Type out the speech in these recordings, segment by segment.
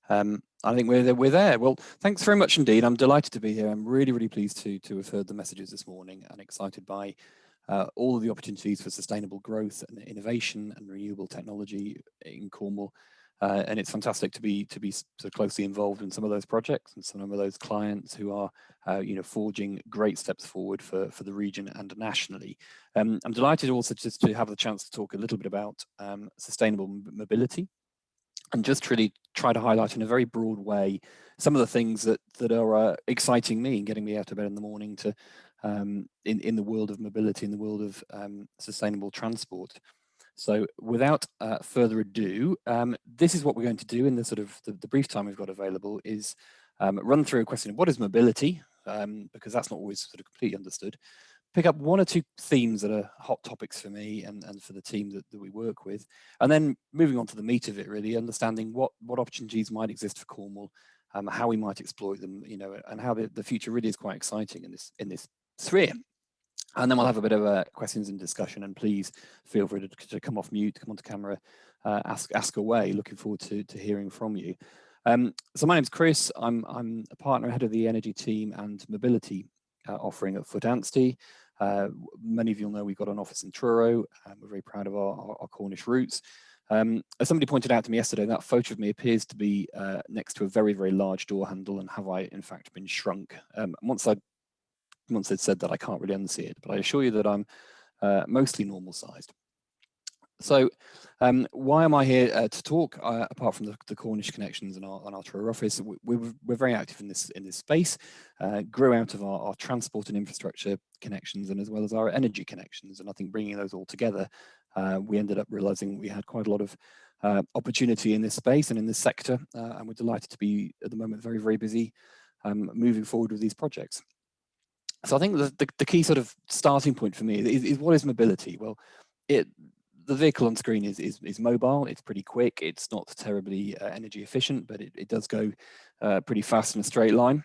I think we're there. Well, thanks very much indeed. I'm delighted to be here. I'm really, really pleased to have heard the messages this morning and excited by all of the opportunities for sustainable growth and innovation and renewable technology in Cornwall. And it's fantastic to be sort of closely involved in some of those projects and some of those clients who are, forging great steps forward for the region and nationally. I'm delighted also just to have the chance to talk a little bit about sustainable mobility, and just really try to highlight in a very broad way some of the things that are exciting me and getting me out of bed in the morning to in the world of mobility, in the world of sustainable transport. So without further ado, this is what we're going to do in the sort of the brief time we've got available is run through a question of what is mobility, because that's not always sort of completely understood. Pick up one or two themes that are hot topics for me and for the team that we work with, and then moving on to the meat of it, really understanding what opportunities might exist for Cornwall, how we might exploit them, and how the future really is quite exciting in this sphere. And then we'll have a bit of questions and discussion, and please feel free to come off mute, come onto camera, ask away. Looking forward to hearing from you. So my name's Chris. I'm a partner, head of the energy team and mobility offering at Anstey. Many of you will know we've got an office in Truro. We're very proud of our Cornish roots. As somebody pointed out to me yesterday, that photo of me appears to be next to a very, very large door handle, and have I in fact been shrunk? Once they'd said that, I can't really unsee it, but I assure you that I'm mostly normal sized. So why am I here to talk? Apart from the Cornish connections and our Truro office, we're very active in this space. Grew out of our transport and infrastructure connections, and as well as our energy connections. And I think bringing those all together, we ended up realizing we had quite a lot of opportunity in this space and in this sector, and we're delighted to be at the moment very, very busy moving forward with these projects. So I think the key sort of starting point for me is what is mobility? Well, the vehicle on screen is mobile. It's pretty quick. It's not terribly energy efficient, but it does go pretty fast in a straight line.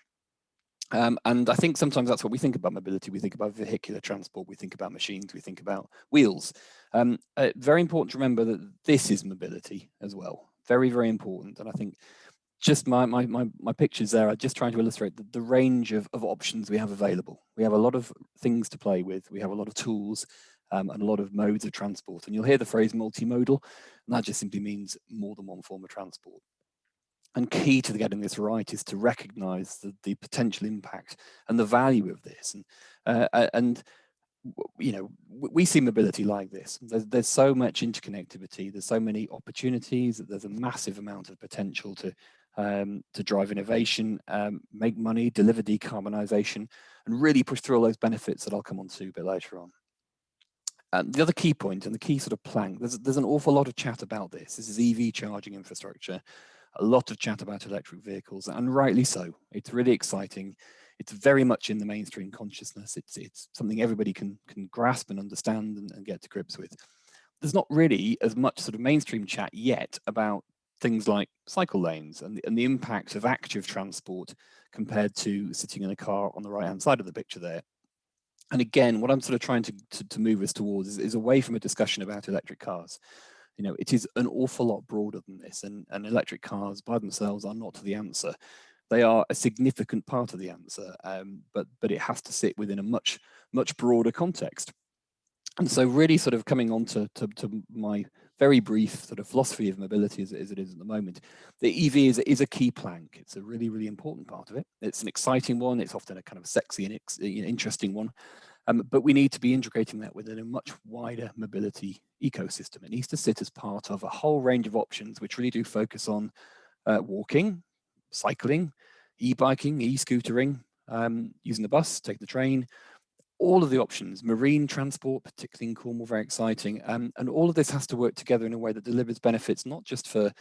And I think sometimes that's what we think about mobility. We think about vehicular transport. We think about machines. We think about wheels. Very important to remember that this is mobility as well. Very, very important. And I think just my pictures there are just trying to illustrate the range of options we have available. We have a lot of things to play with. We have a lot of tools and a lot of modes of transport. And you'll hear the phrase multimodal, and that just simply means more than one form of transport. And key to getting this right is to recognize the potential impact and the value of this. And we see mobility like this. There's so much interconnectivity. There's so many opportunities. There's a massive amount of potential to drive innovation, make money, deliver decarbonisation, and really push through all those benefits that I'll come on to a bit later on. The other key point and the key sort of plank, there's an awful lot of chat about this. This is EV charging infrastructure, a lot of chat about electric vehicles, and rightly so. It's really exciting. It's very much in the mainstream consciousness. It's something everybody can grasp and understand and get to grips with. There's not really as much sort of mainstream chat yet about things like cycle lanes and the impact of active transport compared to sitting in a car on the right-hand side of the picture there. And again, what I'm sort of trying to move us towards is away from a discussion about electric cars. It is an awful lot broader than this, and electric cars by themselves are not the answer. They are a significant part of the answer, but it has to sit within a much broader context. And so really sort of coming on to my very brief sort of philosophy of mobility as it is at the moment, the EV is a key plank. It's a really, really important part of it. It's an exciting one. It's often a kind of sexy and interesting one. But we need to be integrating that within a much wider mobility ecosystem. It needs to sit as part of a whole range of options, which really do focus on walking, cycling, e-biking, e-scootering, using the bus, taking the train, all of the options, marine transport, particularly in Cornwall, very exciting. And all of this has to work together in a way that delivers benefits, not just for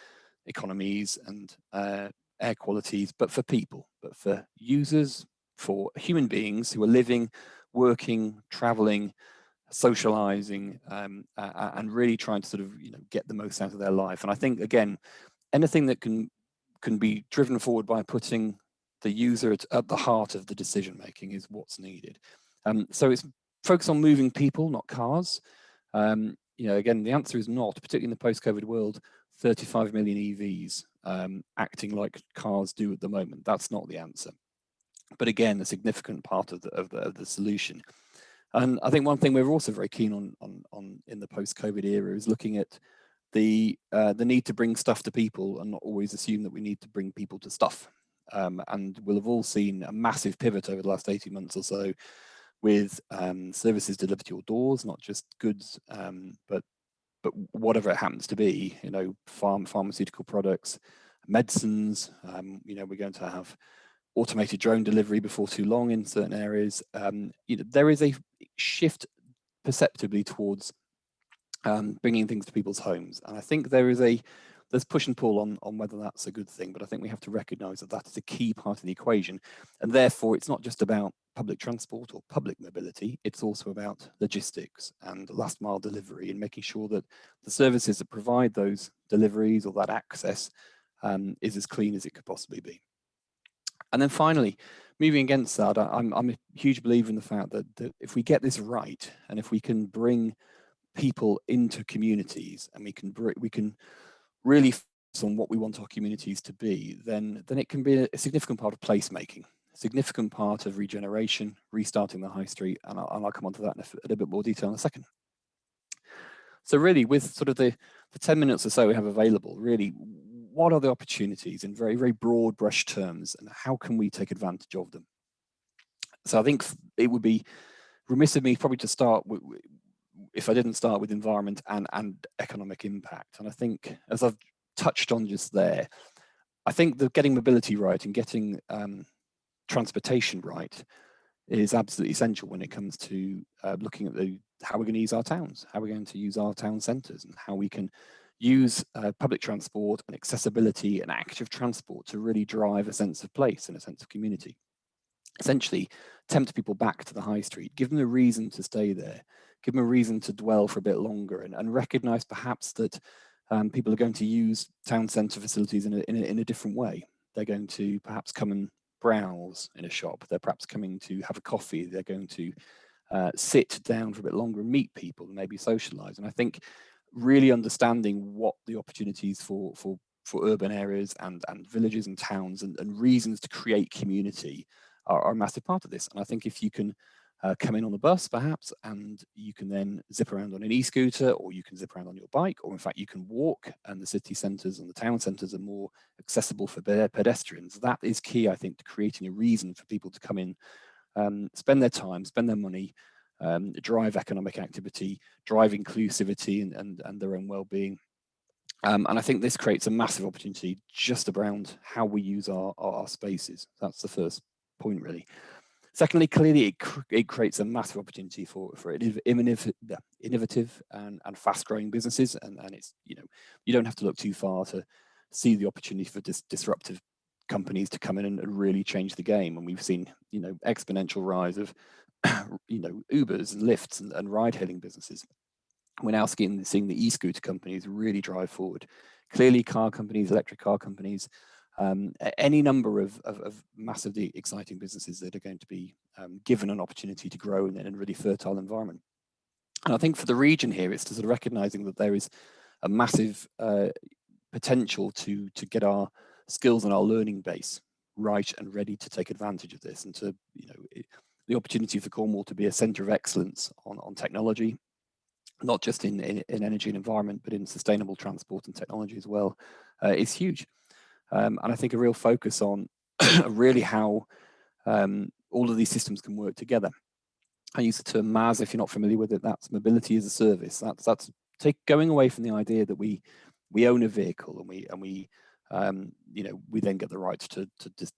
economies and air qualities, but for people, but for users, for human beings who are living, working, traveling, socializing, and really trying to sort of get the most out of their life. And I think, again, anything that can be driven forward by putting the user at the heart of the decision making is what's needed. So it's focused on moving people, not cars. Again, the answer is not, particularly in the post-COVID world, 35 million EVs acting like cars do at the moment. That's not the answer. But again, a significant part of the solution. And I think one thing we're also very keen on in the post-COVID era is looking at the need to bring stuff to people and not always assume that we need to bring people to stuff. And we'll have all seen a massive pivot over the last 18 months or so with services delivered to your doors, not just goods, but whatever it happens to be, you know, pharmaceutical products, medicines. You know, we're going to have automated drone delivery before too long in certain areas. You know, there is a shift perceptibly towards bringing things to people's homes, and I think there's push and pull on whether that's a good thing, but I think we have to recognise that that is a key part of the equation, and therefore it's not just about public transport or public mobility, it's also about logistics and last mile delivery and making sure that the services that provide those deliveries or that access is as clean as it could possibly be. And then finally, moving against that, I'm a huge believer in the fact that if we get this right, and if we can bring people into communities, and we can really focus on what we want our communities to be, then it can be a significant part of placemaking, a significant part of regeneration, restarting the high street, and I'll come on to that in a little bit more detail in a second. So really, with sort of the 10 minutes or so we have available, really, what are the opportunities in very, very broad brush terms, and how can we take advantage of them? So I think it would be remiss of me probably to start if I didn't start with environment and economic impact. And I think, as I've touched on just there, I think that getting mobility right and getting transportation right is absolutely essential when it comes to looking at how we're going to use our towns, how we're going to use our town centres, and how we can use public transport and accessibility and active transport to really drive a sense of place and a sense of community. Essentially, tempt people back to the high street, give them a reason to stay there, give them a reason to dwell for a bit longer, and recognise perhaps that people are going to use town centre facilities in a different way. They're going to perhaps come and browse in a shop. They're perhaps coming to have a coffee. They're going to sit down for a bit longer and meet people and maybe socialise. And I think really understanding what the opportunities for urban areas and villages and towns and reasons to create community are a massive part of this. And I think if you can come in on the bus perhaps, and you can then zip around on an e-scooter, or you can zip around on your bike, or in fact you can walk, and the city centres and the town centres are more accessible for pedestrians. That is key, I think, to creating a reason for people to come in, spend their time, spend their money, drive economic activity, drive inclusivity and their own well-being. And I think this creates a massive opportunity just around how we use our spaces. That's the first point, really. Secondly, clearly it creates a massive opportunity for innovative and fast-growing businesses, and it's, you know, you don't have to look too far to see the opportunity for disruptive companies to come in and really change the game. And we've seen, you know, exponential rise of you know, Ubers and Lyfts and ride-hailing businesses. We're now seeing the e-scooter companies really drive forward. Clearly, car companies, electric car companies, any number of massively exciting businesses that are going to be given an opportunity to grow in a really fertile environment. And I think for the region here, it's sort of recognizing that there is a massive potential to get our skills and our learning base right and ready to take advantage of this, and to, you know, the opportunity for Cornwall to be a centre of excellence on technology, not just in energy and environment, but in sustainable transport and technology as well, is huge. And I think a real focus on really how all of these systems can work together. I use the term MaaS, if you're not familiar with it. That's mobility as a service. That's going away from the idea that we own a vehicle and we you know, we then get the right to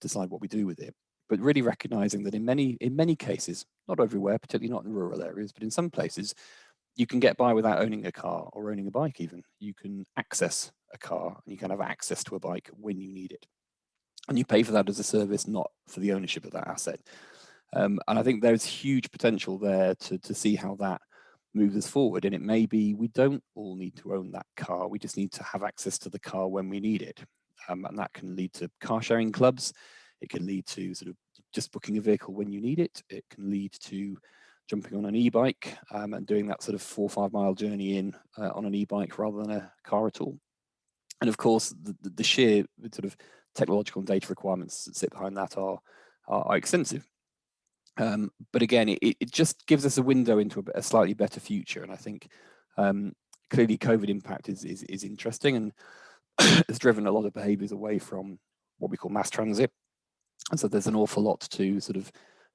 decide what we do with it. But really recognizing that in many cases, not everywhere, particularly not in rural areas, but in some places, you can get by without owning a car or owning a bike even. You can access a car and you can have access to a bike when you need it. And you pay for that as a service, not for the ownership of that asset. And I think there's huge potential there to see how that moves us forward. And it may be we don't all need to own that car. We just need to have access to the car when we need it. And that can lead to car sharing clubs. It can lead to sort of just booking a vehicle when you need it. It can lead to jumping on an e-bike and doing that sort of 4 or 5 mile journey on an e-bike rather than a car at all. And of course, the sheer sort of technological and data requirements that sit behind that are extensive. But again, it just gives us a window into a slightly better future. And I think clearly COVID impact is interesting and has driven a lot of behaviours away from what we call mass transit. And so there's an awful lot to sort of,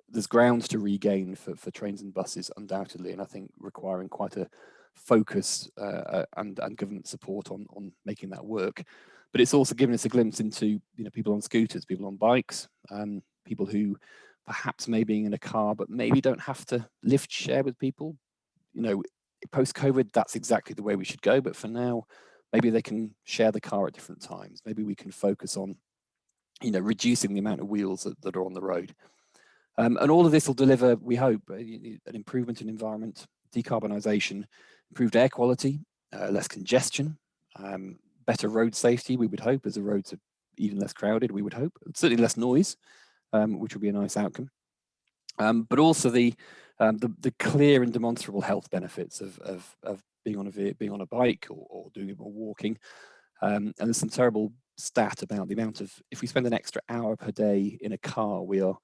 there's grounds to regain for trains and buses undoubtedly, and I think requiring quite a focus and government support on making that work. But it's also given us a glimpse into people on scooters, people on bikes, people who perhaps may be in a car but maybe don't have to lift share with people. Post-COVID, that's exactly the way we should go. But for now, maybe they can share the car at different times. Maybe we can focus on reducing the amount of wheels that are on the road. And all of this will deliver, we hope, an improvement in environment, decarbonisation, improved air quality, less congestion, better road safety, we would hope, as the roads are even less crowded, we would hope. Certainly less noise, which would be a nice outcome. But also the clear and demonstrable health benefits of being on a bike or doing it more walking. And there's some terrible stat about the amount of, if we spend an extra hour per day in a car, we are,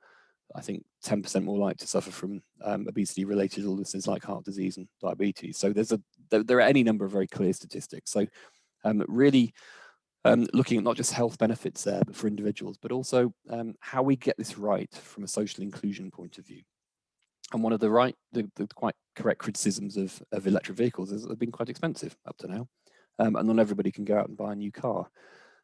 I think, 10% more likely to suffer from obesity-related illnesses like heart disease and diabetes. So there are any number of very clear statistics. So really looking at not just health benefits there, but for individuals, but also how we get this right from a social inclusion point of view. And one of the quite correct criticisms of electric vehicles is they've been quite expensive up to now, and not everybody can go out and buy a new car.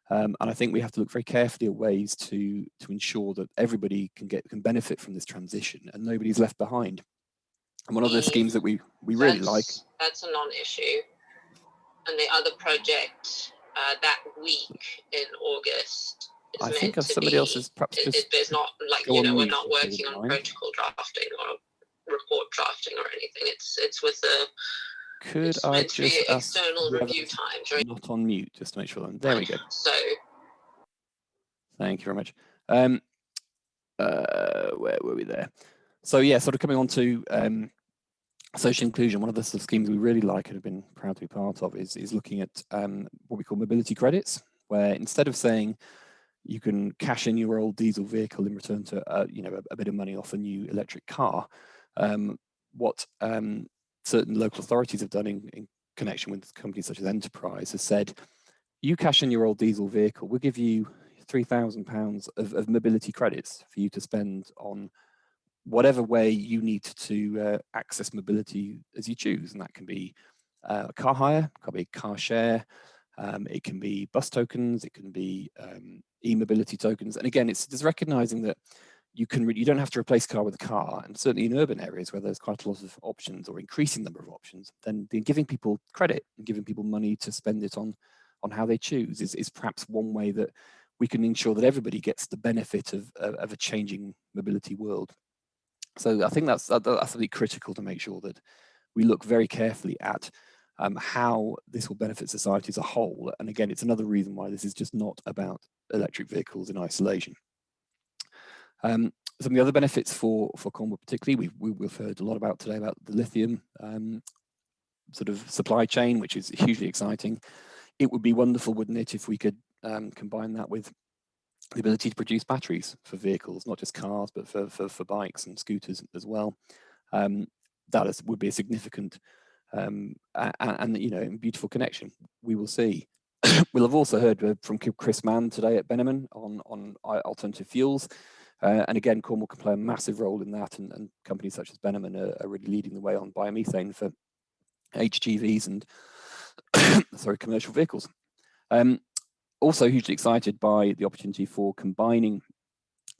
And I think we have to look very carefully at ways to ensure that everybody can benefit from this transition and nobody's left behind. And one of the schemes that we really like. That's a non-issue. And the other project that week in August is I think somebody else is perhaps just. There's not we're not working on protocol drafting or report drafting or anything. It's with the. Could I just ask external review times, right? Not on mute, just to make sure. There we go. So. Thank you very much. Where were we there? So yeah, sort of coming on to social inclusion. One of the sort of schemes we really like and have been proud to be part of is looking at what we call mobility credits, where instead of saying you can cash in your old diesel vehicle in return to a bit of money off a new electric car, what certain local authorities have done in connection with companies such as Enterprise has said, you cash in your old diesel vehicle, we'll give you £3,000 of mobility credits for you to spend on whatever way you need to access mobility as you choose. And that can be car hire, it can be car share, it can be bus tokens, it can be e-mobility tokens. And again, it's just recognizing that you don't have to replace car with a car, and certainly in urban areas where there's quite a lot of options or increasing number of options, then giving people credit and giving people money to spend it on how they choose is perhaps one way that we can ensure that everybody gets the benefit of a changing mobility world. So I think that's absolutely critical to make sure that we look very carefully at how this will benefit society as a whole. And again, it's another reason why this is just not about electric vehicles in isolation. Some of the other benefits for Cornwall particularly, we've heard a lot about today about the lithium sort of supply chain, which is hugely exciting. It would be wonderful, wouldn't it, if we could combine that with the ability to produce batteries for vehicles, not just cars, but for bikes and scooters as well. That would be a significant and beautiful connection. We will see. We'll have also heard from Chris Mann today at Benneman on alternative fuels. And again, Cornwall can play a massive role in that, and companies such as Benneman are really leading the way on biomethane for HGVs and commercial vehicles. Also hugely excited by the opportunity for combining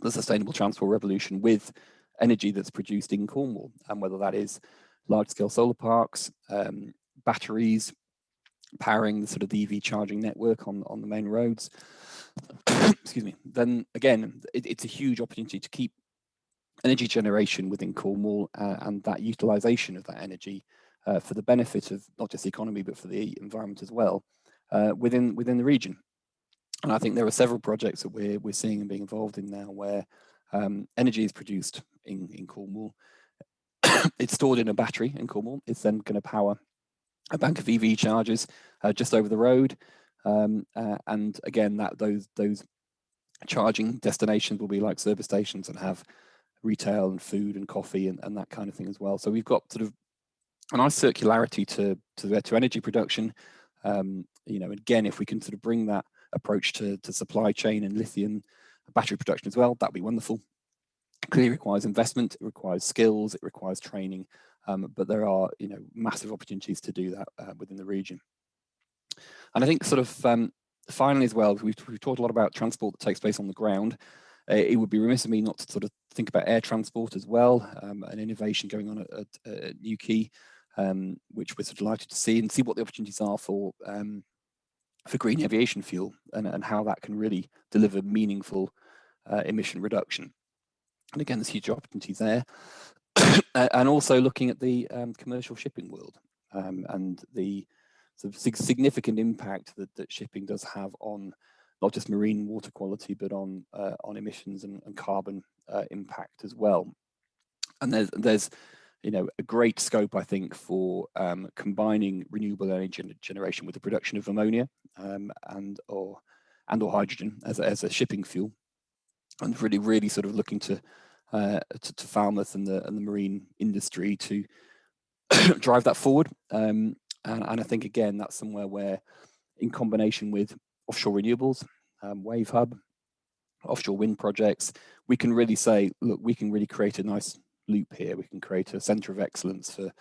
the sustainable transport revolution with energy that's produced in Cornwall, and whether that is large-scale solar parks, batteries, powering the EV charging network on the main roads. Excuse me. Then again, it's a huge opportunity to keep energy generation within Cornwall and that utilisation of that energy for the benefit of not just the economy but for the environment as well within the region. And I think there are several projects that we're seeing and being involved in now where energy is produced in Cornwall. It's stored in a battery in Cornwall. It's then going to power a bank of EV chargers just over the road. And again, those charging destinations will be like service stations and have retail and food and coffee and that kind of thing as well. So we've got sort of a nice circularity to energy production. You know, again, if we can sort of bring that approach to supply chain and lithium battery production as well, that'd be wonderful. Clearly requires investment, it requires skills, it requires training, but there are, you know, massive opportunities to do that within the region. And I think sort of finally as well, we've talked a lot about transport that takes place on the ground. It would be remiss of me not to sort of think about air transport as well, an innovation going on at Newquay, which we're sort of delighted to see, and see what the opportunities are for green aviation fuel and how that can really deliver meaningful emission reduction. And again, there's huge opportunities there. And also looking at the commercial shipping world and the sort of significant impact that shipping does have on not just marine water quality, but on emissions and carbon impact as well. And there's you know, a great scope, I think, for combining renewable energy generation with the production of ammonia and or hydrogen as a shipping fuel, and really sort of looking to Falmouth and the marine industry to drive that forward. And I think again that's somewhere where, in combination with offshore renewables, wave hub, offshore wind projects, we can really say, look, we can really create a nice loop here. We can create a centre of excellence for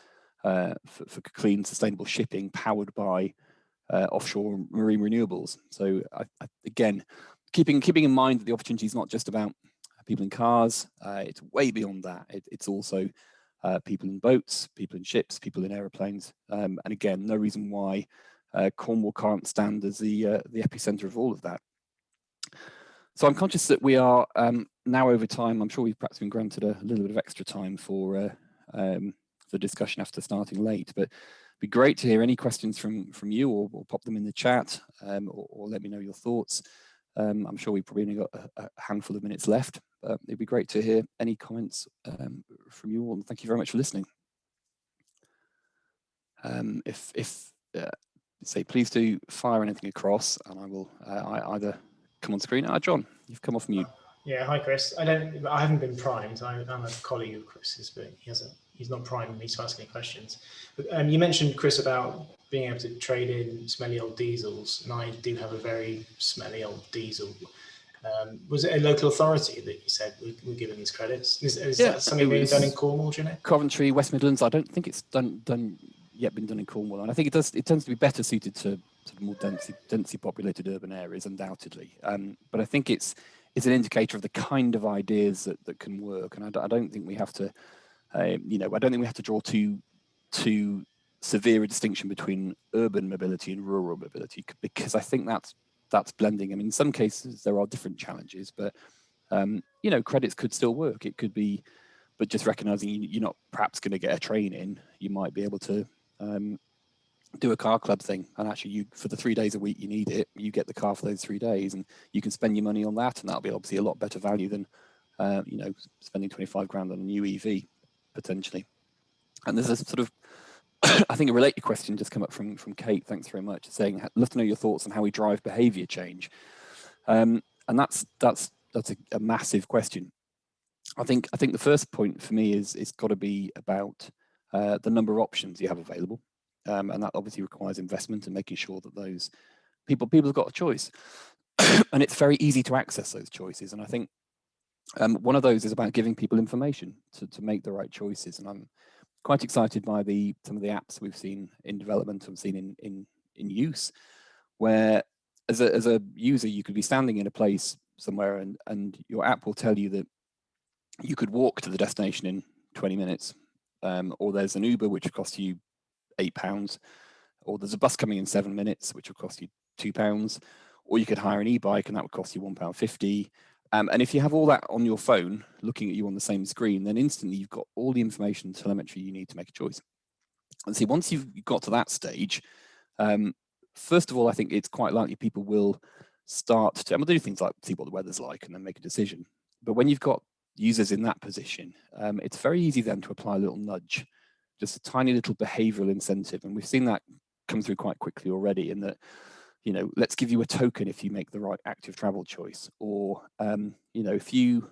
clean, sustainable shipping powered by offshore marine renewables. So again, keeping in mind that the opportunity is not just about people in cars, it's way beyond that. It's also people in boats, people in ships, people in aeroplanes, and again, no reason why Cornwall can't stand as the epicenter of all of that. So I'm conscious that we are now over time. I'm sure we've perhaps been granted a little bit of extra time for the discussion after starting late, but it'd be great to hear any questions from you, or pop them in the chat, or let me know your thoughts. I'm sure we've probably only got a handful of minutes left, but it'd be great to hear any comments from you all. And thank you very much for listening. Say, please do fire anything across, and I will either come on screen. John, you've come off mute. Yeah, hi Chris. I haven't been primed. I'm a colleague of Chris's, but he's not primed me to ask any questions. But you mentioned, Chris, about being able to trade in smelly old diesels, and I do have a very smelly old diesel. Was it a local authority that you said we're giving these credits? Is that something being done in Cornwall, do you know? Coventry, West Midlands. I don't think it's been done in Cornwall, and I think it tends to be better suited to sort of more densely populated urban areas, undoubtedly. But I think it's an indicator of the kind of ideas that can work, and I don't think we have to, I don't think we have to draw too severe a distinction between urban mobility and rural mobility, because I think that's blending. I mean, in some cases there are different challenges, but credits could still work. It could be, but just recognizing you're not perhaps going to get a train in, you might be able to do a car club thing, and actually for the 3 days a week you need it, you get the car for those 3 days, and you can spend your money on that, and that'll be obviously a lot better value than spending 25 grand on a new EV potentially. And there's a sort of I think a related question just come up from Kate. Thanks very much, saying, "I'd love to know your thoughts on how we drive behaviour change," and that's a massive question. I think the first point for me is it's got to be about the number of options you have available, and that obviously requires investment and making sure that those people have got a choice, and it's very easy to access those choices. And I think one of those is about giving people information to make the right choices. And I'm quite excited by some of the apps we've seen in development and seen in use, where as a user you could be standing in a place somewhere and your app will tell you that you could walk to the destination in 20 minutes, or there's an Uber which will cost you £8, or there's a bus coming in 7 minutes which will cost you £2, or you could hire an e-bike and that would cost you £1.50. And if you have all that on your phone looking at you on the same screen, then instantly you've got all the information and telemetry you need to make a choice. And see, once you've got to that stage, first of all, I think it's quite likely people will start to do things like see what the weather's like and then make a decision. But when you've got users in that position, it's very easy then to apply a little nudge, just a tiny little behavioral incentive. And we've seen that come through quite quickly already, in that you know, let's give you a token if you make the right active travel choice, or you know, if you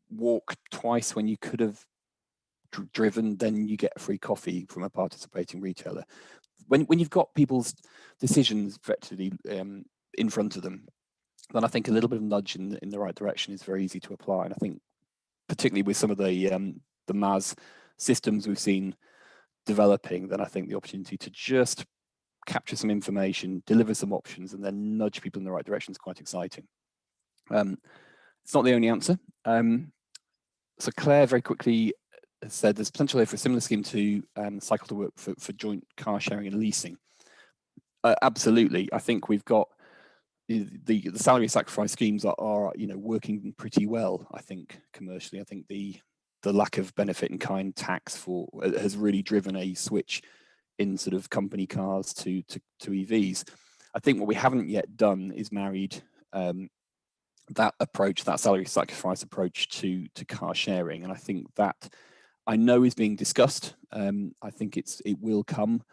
walk twice when you could have driven, then you get a free coffee from a participating retailer. When you've got people's decisions effectively in front of them, then I think a little bit of nudge in the right direction is very easy to apply. And I think particularly with some of the MAS systems we've seen developing, then I think the opportunity to just capture some information, deliver some options, and then nudge people in the right direction is quite exciting. It's not the only answer. So Claire very quickly said there's potential here for a similar scheme to Cycle to Work for joint car sharing and leasing. Absolutely, I think we've got the salary sacrifice schemes are you know, working pretty well. I think commercially, I think the lack of benefit in kind tax has really driven a switch in sort of company cars to EVs. I think what we haven't yet done is married that approach, that salary sacrifice approach to car sharing, and I think that I know is being discussed. I think it will come.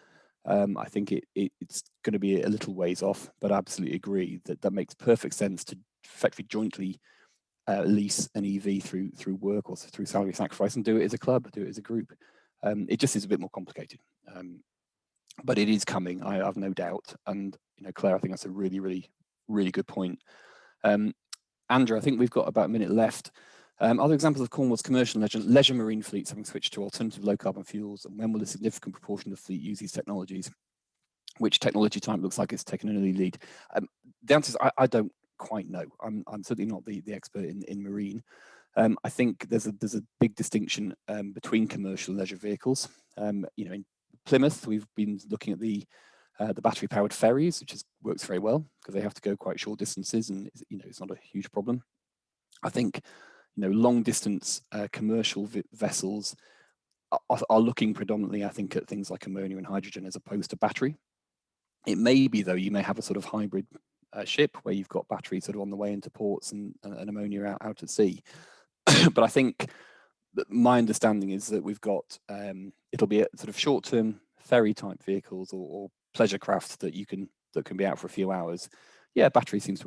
I think it's going to be a little ways off, but I absolutely agree that makes perfect sense to effectively jointly lease an EV through work or through salary sacrifice, and do it as a club, do it as a group. It just is a bit more complicated, but it is coming. I have no doubt. And you know, Claire, I think that's a really good point. Andrew, I think we've got about a minute left. Other examples of Cornwall's commercial leisure marine fleets having switched to alternative low carbon fuels, and when will a significant proportion of the fleet use these technologies? Which technology type looks like it's taken an early lead? The answer is I don't quite know. I'm certainly not the expert in marine. I think there's a big distinction between commercial and leisure vehicles. You know, in Plymouth, we've been looking at the battery powered ferries, which works very well because they have to go quite short distances, and you know, it's not a huge problem. I think, you know, long distance commercial vessels are looking predominantly, I think, at things like ammonia and hydrogen as opposed to battery. It may be, though, you may have a sort of hybrid ship where you've got batteries sort of on the way into ports and ammonia out at sea. But I think that my understanding is that we've got it'll be a sort of short-term ferry type vehicles or pleasure craft that can be out for a few hours. Yeah, battery seems to work